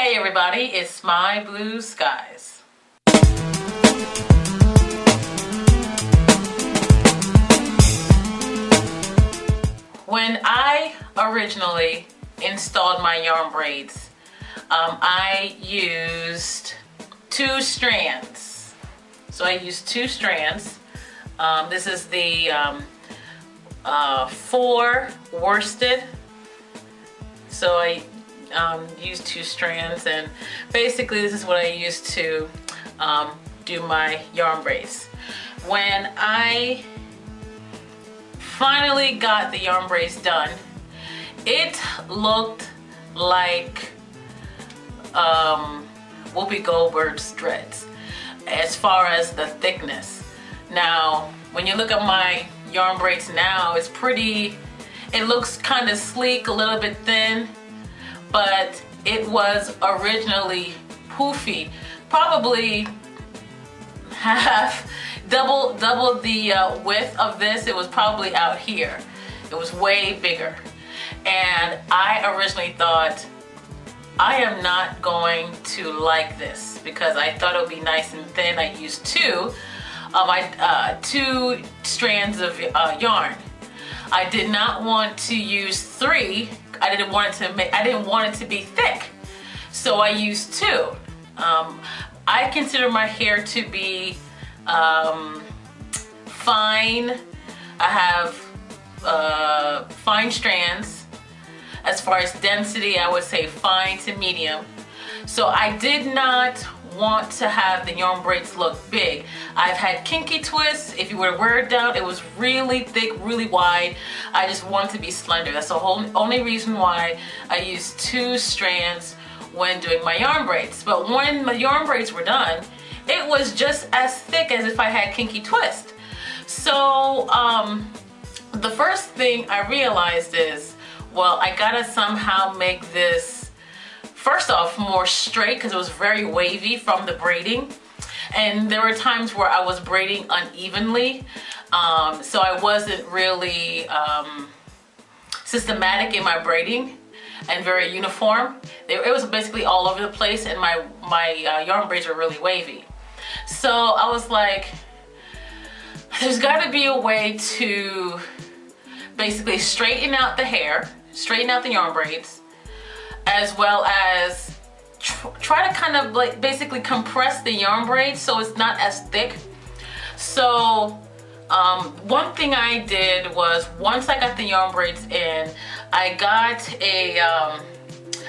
Hey everybody, it's MyBlueSkiez. When I originally installed my yarn braids, I used 2 strands. So I used 2 strands. This is the 4 worsted. So I used 2 strands, and basically this is what I used to do my yarn braids. When I finally got the yarn braids done, it looked like Whoopi Goldberg's dreads as far as the thickness. Now when you look at my yarn braids now, it's pretty, it looks kind of sleek, a little bit thin, but it was originally poofy, probably half, double the width of this. It was probably out here. It was way bigger. And I originally thought, I am not going to like this, because I thought it would be nice and thin. I used 2 strands of yarn. I did not want to use 3. I didn't want it to be thick, so I used 2. I consider my hair to be fine. I have fine strands. As far as density, I would say fine to medium. So I did not want to have the yarn braids look big. I've had kinky twists. If you were to wear it down, it was really thick, really wide. I just want to be slender. That's the only reason why I used 2 strands when doing my yarn braids. But when my yarn braids were done, it was just as thick as if I had kinky twist. So the first thing I realized is, well, I gotta somehow make this, first off, more straight, because it was very wavy from the braiding. And there were times where I was braiding unevenly, so I wasn't really systematic in my braiding and very uniform. It was basically all over the place, and my yarn braids were really wavy. So I was like, there's got to be a way to basically straighten out the hair, straighten out the yarn braids, as well as try to kind of like basically compress the yarn braids so it's not as thick. So one thing I did was, once I got the yarn braids in, I got a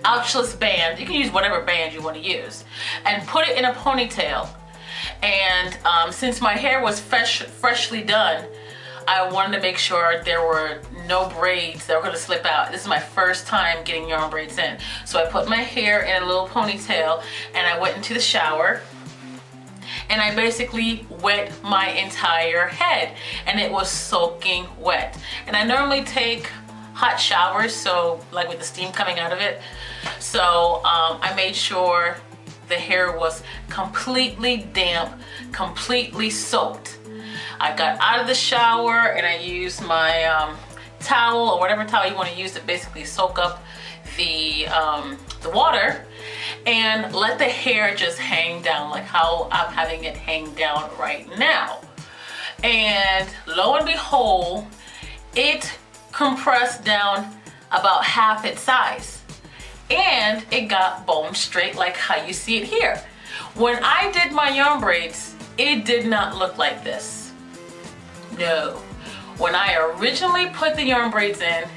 ouchless band. You can use whatever band you want to use, and put it in a ponytail. And since my hair was freshly done, I wanted to make sure there were no braids that were going to slip out. This is my first time getting yarn braids in. So I put my hair in a little ponytail, and I went into the shower, and I basically wet my entire head, and it was soaking wet. And I normally take hot showers, so like with the steam coming out of it. So I made sure the hair was completely damp, completely soaked. I got out of the shower, and I used my towel, or whatever towel you want to use to basically soak up the water, and let the hair just hang down like how I'm having it hang down right now. And lo and behold, it compressed down about half its size, and it got bone straight like how you see it here. When I did my yarn braids, it did not look like this. No. When I originally put the yarn braids in,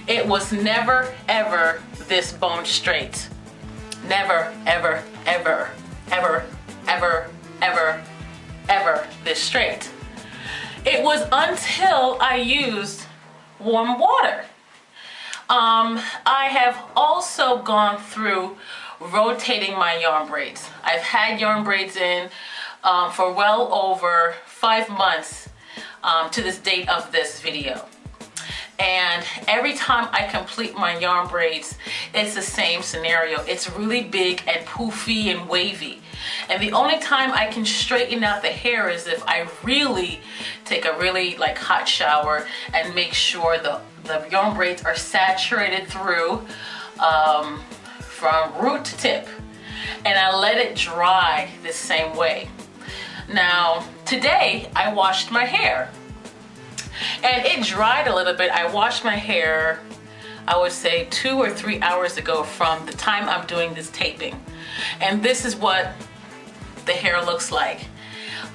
it was never ever this bone straight. Never, ever, ever, ever, ever, ever, ever this straight. It was until I used warm water. I have also gone through rotating my yarn braids. I've had yarn braids in for well over 5 months to this date of this video. And every time I complete my yarn braids, it's the same scenario. It's really big and poofy and wavy. And the only time I can straighten out the hair is if I really take a really like hot shower and make sure the yarn braids are saturated through from root to tip, and I let it dry the same way. Now, today I washed my hair and it dried a little bit. I washed my hair, I would say 2 or 3 hours ago from the time I'm doing this taping. And this is what the hair looks like.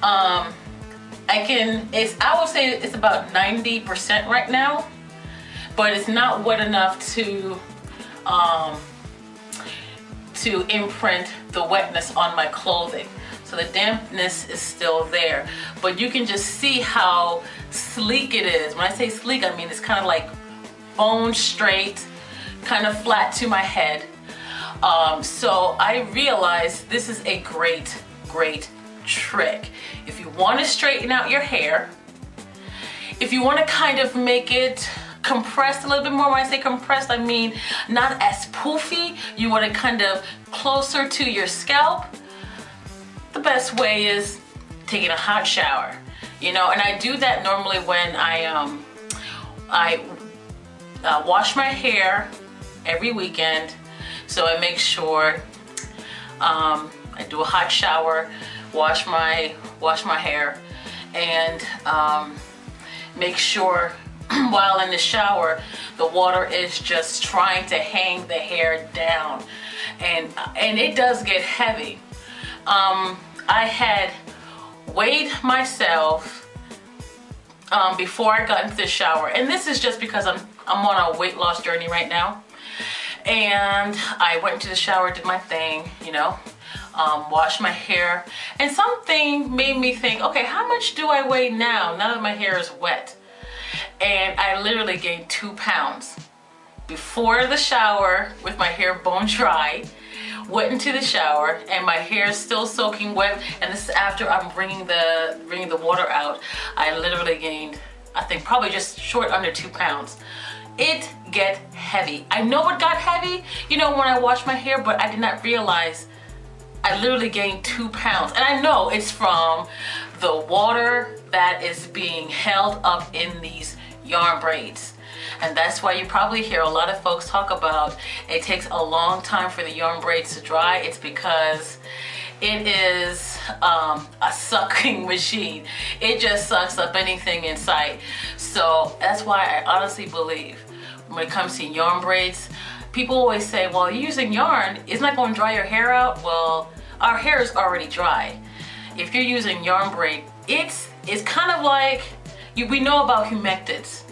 I would say it's about 90% right now, but it's not wet enough to imprint the wetness on my clothing. So the dampness is still there, but you can just see how sleek it is. When I say sleek, I mean it's kind of like bone straight, kind of flat to my head. So I realized this is a great trick. If you want to straighten out your hair, if you want to kind of make it compressed a little bit more. When I say compressed, I mean not as poofy. You want it kind of closer to your scalp. The best way is taking a hot shower, you know, and I do that normally when I wash my hair every weekend. So I make sure I do a hot shower, wash my hair, and make sure while in the shower the water is just trying to hang the hair down, and it does get heavy. I had weighed myself before I got into the shower, and this is just because I'm on a weight loss journey right now. And I went into the shower, did my thing, you know, washed my hair, and something made me think, okay, how much do I weigh now that my hair is wet? And I literally gained 2 pounds before the shower with my hair bone dry. Went into the shower and my hair is still soaking wet, and this is after I'm bringing the water out. I literally gained, I think, probably just short under 2 pounds. It get heavy. I know it got heavy, you know, when I washed my hair, but I did not realize I literally gained 2 pounds. And I know it's from the water that is being held up in these yarn braids. And that's why you probably hear a lot of folks talk about it takes a long time for the yarn braids to dry. It's because it is a sucking machine. It just sucks up anything in sight. So that's why I honestly believe when it comes to yarn braids, people always say, well, you're using yarn, isn't that going to dry your hair out? Well, our hair is already dry. If you're using yarn braid, it's kind of like, we know about humectants.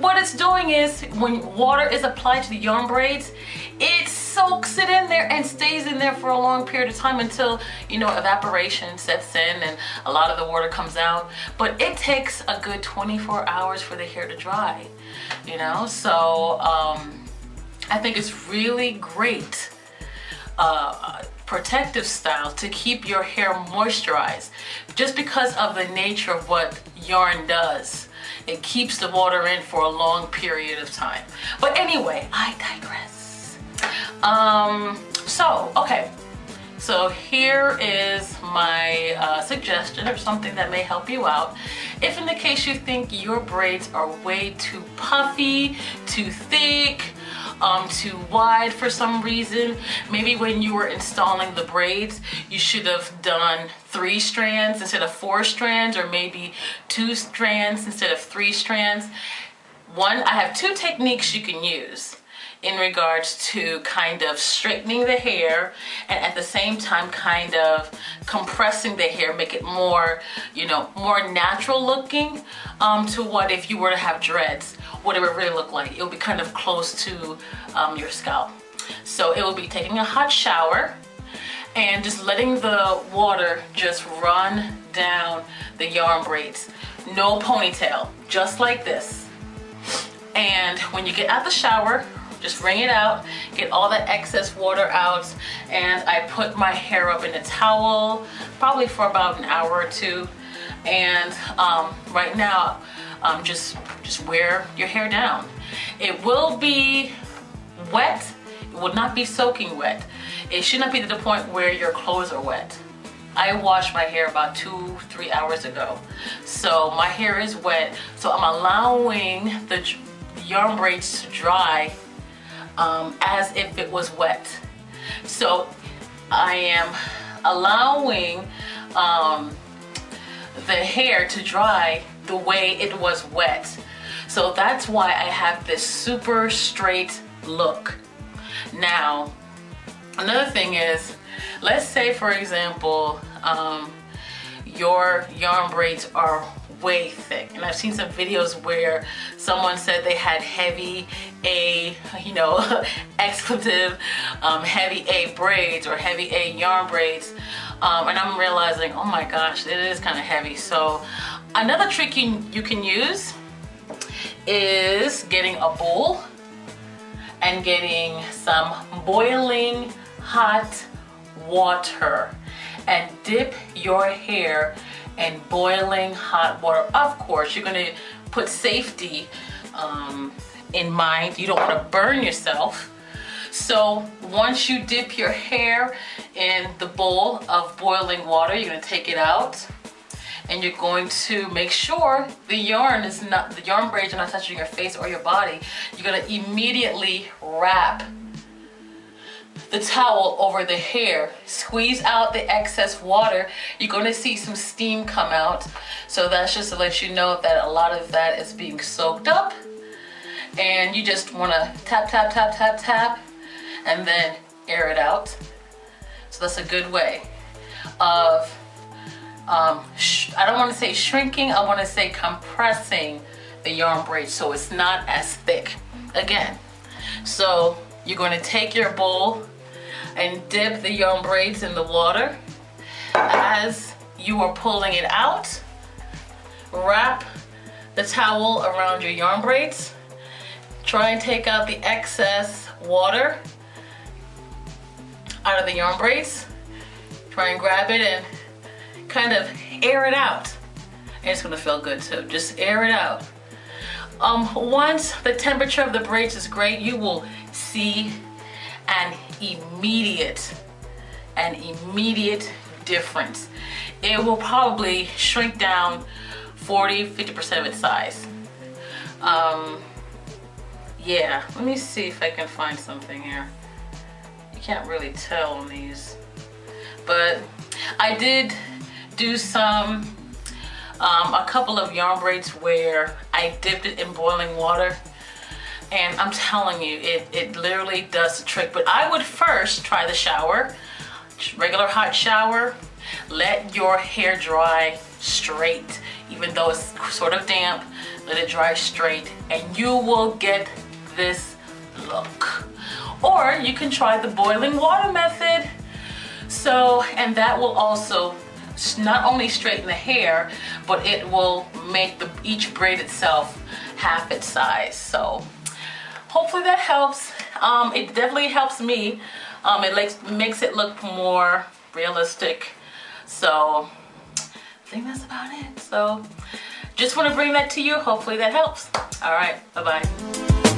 What it's doing is when water is applied to the yarn braids, it soaks it in there and stays in there for a long period of time until, you know, evaporation sets in and a lot of the water comes out. But it takes a good 24 hours for the hair to dry, you know. So I think it's really great protective style to keep your hair moisturized, just because of the nature of what yarn does. It keeps the water in for a long period of time. But anyway, I digress. So here is my suggestion, or something that may help you out. If in the case you think your braids are way too puffy, too thick, too wide for some reason, maybe when you were installing the braids, you should have done 3 strands instead of 4 strands, or maybe 2 strands instead of 3 strands. I have 2 techniques you can use in regards to kind of straightening the hair and at the same time kind of compressing the hair, make it more, you know, more natural looking to what if you were to have dreads, what it would really look like. It would be kind of close to your scalp. So it will be taking a hot shower and just letting the water just run down the yarn braids. No ponytail, just like this. And when you get out the shower, just wring it out, get all that excess water out, and I put my hair up in a towel, probably for about an hour or 2. And right now, just wear your hair down. It will be wet, it will not be soaking wet. It should not be to the point where your clothes are wet. I washed my hair about 2-3 hours ago, so my hair is wet, so I'm allowing the yarn braids to dry as if it was wet. So I am allowing the hair to dry the way it was wet. So that's why I have this super straight look. Now, another thing is, let's say for example, your yarn braids are way thick, and I've seen some videos where someone said they had heavy A, you know, expletive, heavy A braids or heavy A yarn braids, and I'm realizing, oh my gosh, it is kind of heavy. So another trick you can use is getting a bowl and getting some boiling hot water and dip your hair in boiling hot water. Of course, you're gonna put safety in mind. You don't want to burn yourself. So once you dip your hair in the bowl of boiling water, you're gonna take it out and you're going to make sure the yarn braids are not touching your face or your body. You're gonna immediately wrap the towel over the hair, squeeze out the excess water. You're gonna see some steam come out. So that's just to let you know that a lot of that is being soaked up. And you just wanna tap, tap, tap, tap, tap, and then air it out. So that's a good way of, I don't wanna say shrinking, I wanna say compressing the yarn braid so it's not as thick. Again, so you're going to take your bowl and dip the yarn braids in the water. As you are pulling it out, wrap the towel around your yarn braids. Try and take out the excess water out of the yarn braids. Try and grab it and kind of air it out. And it's going to feel good too. Just air it out. Once the temperature of the braids is great, you will see an immediate difference. It will probably shrink down 40–50% of its size. Yeah, let me see if I can find something here. You can't really tell on these, but I did do some a couple of yarn braids where I dipped it in boiling water, and I'm telling you, it literally does the trick. But I would first try the shower, regular hot shower. Let your hair dry straight, even though it's sort of damp. Let it dry straight, and you will get this look. Or you can try the boiling water method. So, and that will also not only straighten the hair, but it will make each braid itself half its size. So hopefully that helps. It definitely helps me. It makes it look more realistic. So I think that's about it. So just want to bring that to you. Hopefully that helps. All right, bye-bye.